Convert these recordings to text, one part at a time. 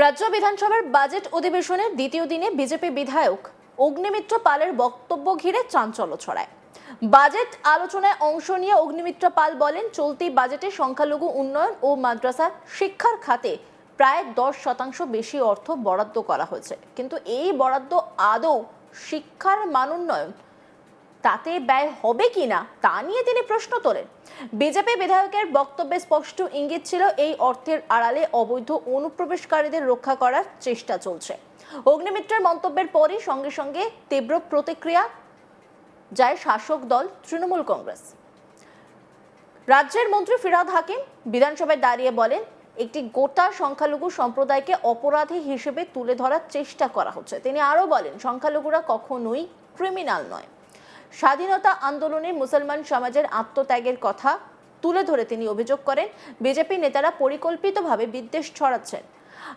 রাজ্য বিধানসভার বাজেট অধিবেশনের দ্বিতীয় দিনে বিজেপি বিধায়ক অগ্নিমিত্র পালের বক্তব্য ঘিরে চাঞ্চল্য ছড়ায়। বাজেট আলোচনায় অংশ নিয়ে অগ্নিমিত্র পাল বলেন, চলতি বাজেটে সংখ্যালঘু উন্নয়ন ও মাদ্রাসা শিক্ষার খাতে প্রায় 10% বেশি অর্থ বরাদ্দ করা হয়েছে, কিন্তু এই বরাদ্দ আদৌ শিক্ষার মান উন্নয়ন তাতে ব্যয় হবে কিনা তা নিয়ে তিনি প্রশ্ন তোলেন। বিজেপি বিধায়কের বক্তব্যে স্পষ্ট ইঙ্গিত ছিল এই অর্থের আড়ালে অবৈধ অনুপ্রবেশকারীদের রক্ষা করার চেষ্টা চলছে। অগ্নিমিত্রের মন্তব্যের পরই সঙ্গে সঙ্গে তীব্র প্রতিক্রিয়া যায় শাসক দল তৃণমূল কংগ্রেস। রাজ্যের মন্ত্রী ফিরহাদ হাকিম বিধানসভায় দাঁড়িয়ে বলেন, একটি গোটা সংখ্যালঘু সম্প্রদায়কে অপরাধী হিসেবে তুলে ধরার চেষ্টা করা হচ্ছে। তিনি আরো বলেন, সংখ্যালঘুরা কখনোই ক্রিমিনাল নয়। স্বাধীনতা আন্দোলনে মুসলমান সমাজের আত্মত্যাগের কথা তুলে ধরে তিনি অভিযোগ করেন, বিজেপি নেতারা পরিকল্পিতভাবে বিদ্বেষ ছড়াচ্ছেন।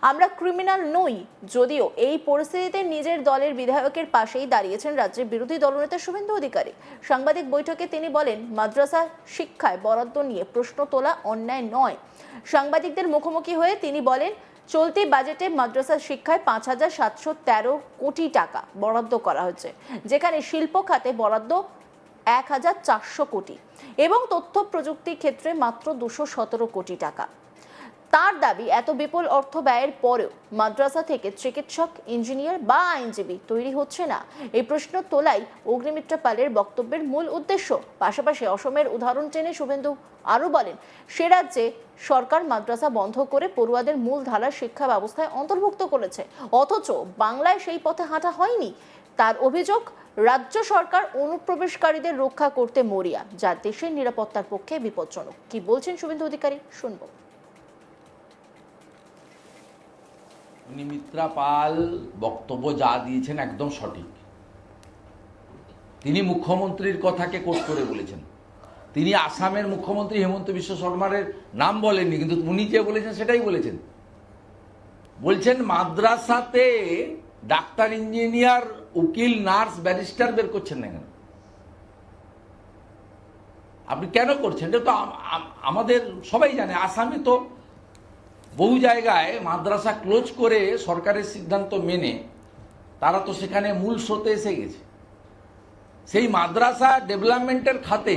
আমরা ক্রিমিনাল নই। যদিও এই পরিস্থিতিতে নিজের দলের বিধায়কের পাশেই দাঁড়িয়েছেন রাজ্যের বিরোধী দলনেতা শুভেন্দু অধিকারী। সাংবাদিক বৈঠকে তিনি বলেন, মাদ্রাসা শিক্ষায় বরাদ্দ নিয়ে প্রশ্ন তোলা অন্যায় নয়। সাংবাদিকদের মুখোমুখি হয়ে তিনি বলেন, চলতি বাজেটে মাদ্রাসা শিক্ষায় 5,713 কোটি টাকা বরাদ্দ করা হয়েছে, যেখানে শিল্প খাতে বরাদ্দ 1,400 কোটি এবং তথ্য প্রযুক্তি ক্ষেত্রে মাত্র 217 কোটি টাকা। তার দাবি, এত বিপুল অর্থ ব্যয়ের পরেও মাদ্রাসা থেকে চিকিৎসক, ইঞ্জিনিয়ার বা আইনজীবী তৈরি হচ্ছে না। এই প্রশ্ন তোলাই অগ্নিমিত্র পালের বক্তব্যের মূল উদ্দেশ্য। পাশাপাশি অসমের উদাহরণ টেনে শুভেন্দু আরও বলেন, সে রাজ্যে সরকার মাদ্রাসা বন্ধ করে পড়ুয়াদের মূল ধারার শিক্ষা ব্যবস্থায় অন্তর্ভুক্ত করেছে, অথচ বাংলায় সেই পথে হাঁটা হয়নি। তার অভিযোগ, রাজ্য সরকার অনুপ্রবেশকারীদের রক্ষা করতে মরিয়া, যা দেশের নিরাপত্তার পক্ষে বিপজ্জনক। কি বলছেন শুভেন্দু অধিকারী, শুনবো। অগ্নিমিত্রা পাল বক্তব্য যা দিয়েছেন একদম সঠিক। তিনি মুখ্যমন্ত্রীর কথাকে কোট করে বলেছেন। তিনি আসামের মুখ্যমন্ত্রী হেমন্ত বিশ্ব শর্মার নাম বলেননি, কিন্তু উনি যে বলেছেন সেটাই বলেছেন। বলছেন মাদ্রাসাতে ডাক্তার, ইঞ্জিনিয়ার, উকিল, নার্স, ব্যারিস্টার বের করছেন না কেন? আপনি কেন করছেন? এটা তো আমাদের সবাই জানে। আসামে তো বহু জায়গায় মাদ্রাসা ক্লোজ করে সরকারের সিদ্ধান্ত মেনে তারা তো সেখানে মূল স্রোতে এসে গেছে। সেই মাদ্রাসা ডেভেলপমেন্টের খাতে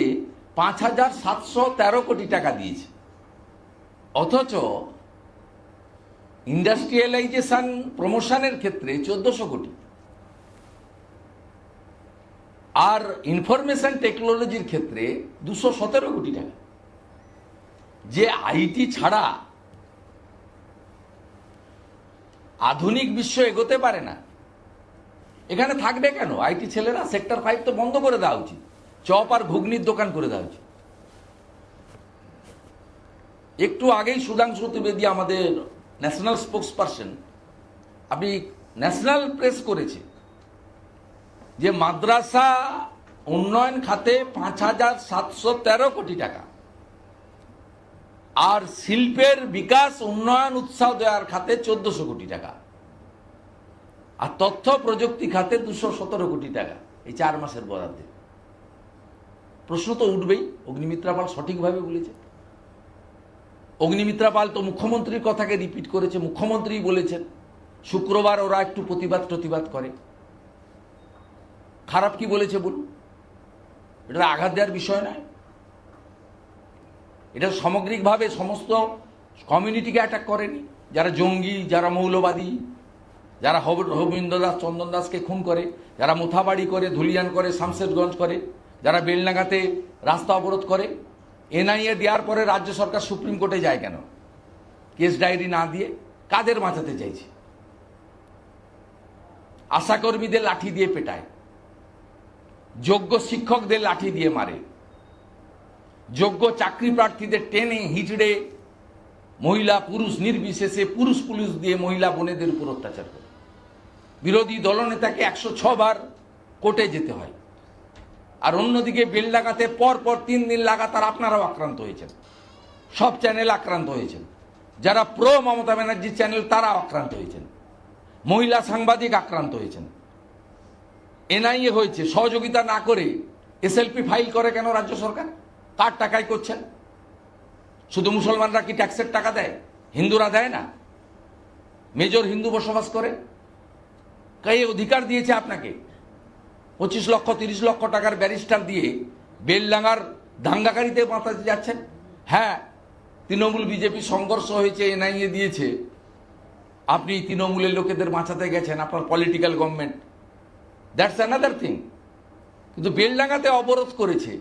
5,713 কোটি টাকা দিয়েছে, অথচ ইন্ডাস্ট্রিয়ালাইজেশন প্রমোশনের ক্ষেত্রে 1400 কোটি, আর ইনফরমেশন টেকনোলজির ক্ষেত্রে 217 কোটি টাকা। যে আইটি ছাড়া আধুনিক বিশ্ব এগোতে পারে না, এখানে থাকবে কেন আইটি ছেলেরা? সেক্টর 5 তো বন্ধ করে দেওয়া উচিত, চপ আর ঘুগনির দোকান করে দেওয়া উচিত। একটু আগেই সুধাংশু ত্রিবেদী, আমাদের ন্যাশনাল স্পোক্স পারসন, আপনি ন্যাশনাল প্রেস করেছে যে মাদ্রাসা উন্নয়ন খাতে 5,713 কোটি টাকা, আর শিল্পের বিকাশ, উন্নয়ন, উৎসাহ দেওয়ার খাতে 1400 কোটি টাকা, আর তথ্য প্রযুক্তি খাতে 217 কোটি টাকা এই 4 মাসের বরাদ্দে। প্রশ্ন তো উঠবেই। অগ্নিমিত্রা পাল সঠিকভাবে বলেছে। অগ্নিমিত্রা পাল তো মুখ্যমন্ত্রীর কথাকে রিপিট করেছে। মুখ্যমন্ত্রী বলেছেন শুক্রবার ওরা একটু প্রতিবাদ করে। খারাপ কি বলেছে বলুন? এটা আঘাত দেওয়ার বিষয় নয়। এটা সামগ্রিকভাবে সমস্ত কমিউনিটিকে অ্যাটাক করেনি। যারা জঙ্গি, যারা মৌলবাদী, যারা হবিন্দ্র দাস, চন্দন দাসকে খুন করে, যারা মোথাবাড়ি করে, ধুলিয়ান করে, শামশেরগঞ্জ করে, যারা বেলনাগাতে রাস্তা অবরোধ করে, এনআইএ দেওয়ার পরে রাজ্য সরকার সুপ্রিম কোর্টে যায় কেন? কেস ডায়েরি না দিয়ে কাদের বাঁচাতে চাইছে? আশাকর্মীদের লাঠি দিয়ে পেটায়, যোগ্য শিক্ষকদের লাঠি দিয়ে মারে, যোগ্য চাকরি প্রার্থীদের টেনে হিচড়ে মহিলা পুরুষ নির্বিশেষে পুরুষ পুলিশ দিয়ে মহিলা বোনেদের উপর অত্যাচার করে। বিরোধী দলনেতাকে 106 বার কোর্টে যেতে হয়। আর অন্যদিকে বেলডাঙ্গাতে পর 3 দিন লাগাতার আপনারাও আক্রান্ত হয়েছেন। সব চ্যানেল আক্রান্ত হয়েছেন। যারা প্রো মমতা ব্যানার্জি চ্যানেল তারা আক্রান্ত হয়েছেন। মহিলা সাংবাদিক আক্রান্ত হয়েছেন। এনআইএ হয়েছে। সহযোগিতা না করে এসএলপি ফাইল করে কেন রাজ্য সরকার? কার টাকায় করছেন? শুধু মুসলমানরা কি ট্যাক্সের টাকা দেয়? হিন্দুরা দেয় না? মেজর হিন্দু বসবাস করে? কে অধিকার দিয়েছে আপনাকে 25 লক্ষ 30 লক্ষ টাকার ব্যারিস্টার দিয়ে বেলডাঙ্গার দাঙ্গাকারীতে মাতাতে যাচ্ছেন? হ্যাঁ, তৃণমূল বিজেপি সংঘর্ষ হয়েছে, এনআইএ দিয়েছে, আপনি তৃণমূলের লোকেদের বাঁচাতে গেছেন, আপনার political government, that's another thing. কিন্তু বেলডাঙ্গাতে অবরোধ করেছে,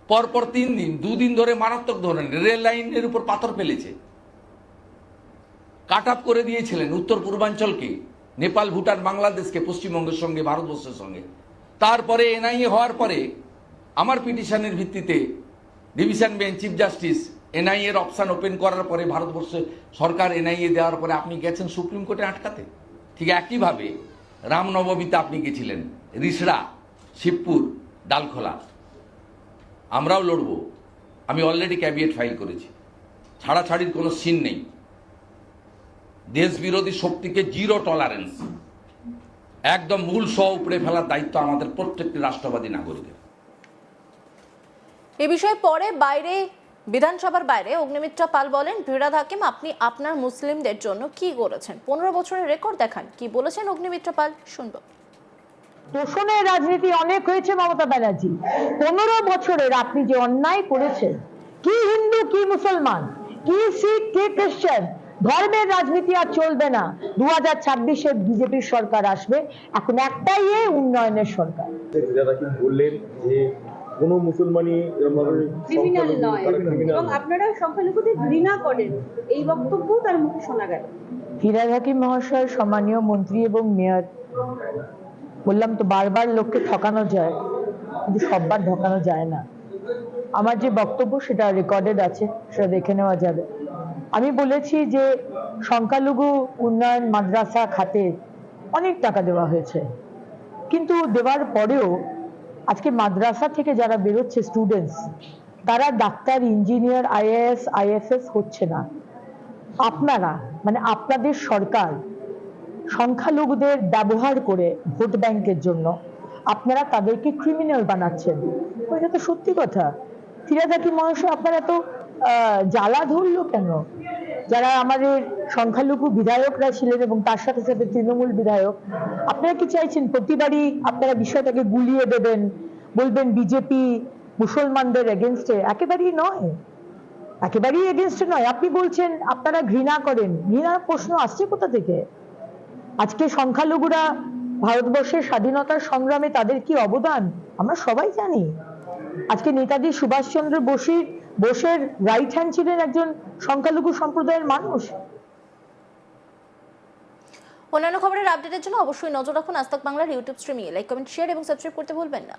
পরপর 3 দিন 2 দিন ধরে মারাত্মক ধরনের রেল লাইনের উপর পাথর ফেলেছে, কাট আপ করে দিয়েছিলেন উত্তর পূর্বাঞ্চলকে, নেপাল, ভুটান, বাংলাদেশকে, পশ্চিমবঙ্গের সঙ্গে, ভারতবর্ষের সঙ্গে। তারপরে এনআইএ হওয়ার পরে আমার পিটিশনের ভিত্তিতে division bench, chief justice NIA এর অপশন ওপেন করার পরে ভারতবর্ষে সরকার এনআইএ দেওয়ার পরে আপনি গেছেন সুপ্রিম কোর্টে আটকাতে। ঠিক একইভাবে রামনবমীতে আপনি গেছিলেন রিসড়া, শিবপুর, ডালখোলা। আমরাও লড়ব, আমি অলরেডি ক্যাবিনেট ফাইল করেছি, ছাড়াছাড়ির কোনো সিন নেই। দেশ বিরোধী শক্তিকে জিরো টলারেন্স, একদম মূল সহ উপড়ে ফেলার দায়িত্ব আমাদের প্রত্যেকটি রাষ্ট্রবাদী নাগরিকের। এ বিষয়ে পরে বাইরে বিধানসভার বাইরে অগ্নিমিত্রা পাল বলেন, ফিরহাদ হাকিম আপনি আপনার মুসলিমদের জন্য কি করেছেন? 15 বছরের রেকর্ড দেখান। কি বলেছেন অগ্নিমিত্রা পাল, শুনবো। তোষণের রাজনীতি অনেক হয়েছে মমতা ব্যানার্জি। 15 বছরের আপনি যে অন্যায় করেছেন, কি হিন্দু কি মুসলমান, কি শিখ কি খ্রিস্টান, ধর্মের রাজনীতি আর চলবে না। 2026-এ বিজেপির সরকার আসবে, এখন একটাই উন্নয়নের সরকার। যারা কি বললেন যে কোনো মুসলমানই ক্রিমিনাল নয় এবং আপনারা সংখ্যালঘুদের ঘৃণা করেন, এই বক্তব্য তার মুখে শোনা গেল। ফিরহাদ হাকিম মহাশয় সম্মানীয় মন্ত্রী এবং মেয়র, বললাম তো বারবার লোককে ঠকানো যায়, কিন্তু সববার ঠকানো যায় না। আমার যে বক্তব্য সেটা রেকর্ডেড আছে, সেটা দেখে নেওয়া যাবে। আমি বলেছি যে সংখ্যালঘু উন্নয়ন মাদ্রাসা খাতে অনেক টাকা দেওয়া হয়েছে, কিন্তু দেওয়ার পরেও আজকে মাদ্রাসা থেকে যারা বেরোচ্ছে স্টুডেন্টস, তারা ডাক্তার, ইঞ্জিনিয়ার, আইএএস, আইএফএস হচ্ছে না। আপনারা মানে আপনাদের সরকার সংখ্যালঘুদের ব্যবহার করে ভোট ব্যাংকের জন্য আপনারা তাদেরকে ক্রিমিনাল বানাচ্ছেন। এটা তো সত্যি কথা। ফিরহাদ হাকিম মহাশয়, আপনারা তো জ্বালা ধরলো কেন? যারা আমাদের সংখ্যালঘু বিধায়করা ছিলেন এবং তার সাথে সাথে তৃণমূল বিধায়ক, আপনারা কি চাইছেন প্রতিবারই আপনারা বিষয়টাকে গুলিয়ে দেবেন, বলবেন বিজেপি মুসলমানদের এগেনস্টে? একেবারেই নয়, একেবারেই এগেনস্টে নয়। আপনি বলছেন আপনারা ঘৃণা করেন, ঘৃণার প্রশ্ন আসছে কোথা থেকে? আজকে সংখ্যালঘুরা ভারতবর্ষের স্বাধীনতার সংগ্রামে তাদের কি অবদান আমরা সবাই জানি। আজকে নেতাজি সুভাষচন্দ্র বোসের রাইট হ্যান্ড ছিলেন একজন সংখ্যালঘু সম্প্রদায়ের মানুষ। অন্যান্য খবরের আপডেটের জন্য অবশ্যই নজর রাখুন আজ তাক বাংলার ইউটিউব স্ট্রিমে। লাইক, কমেন্ট, শেয়ার এবং সাবস্ক্রাইব করতে ভুলবেন না।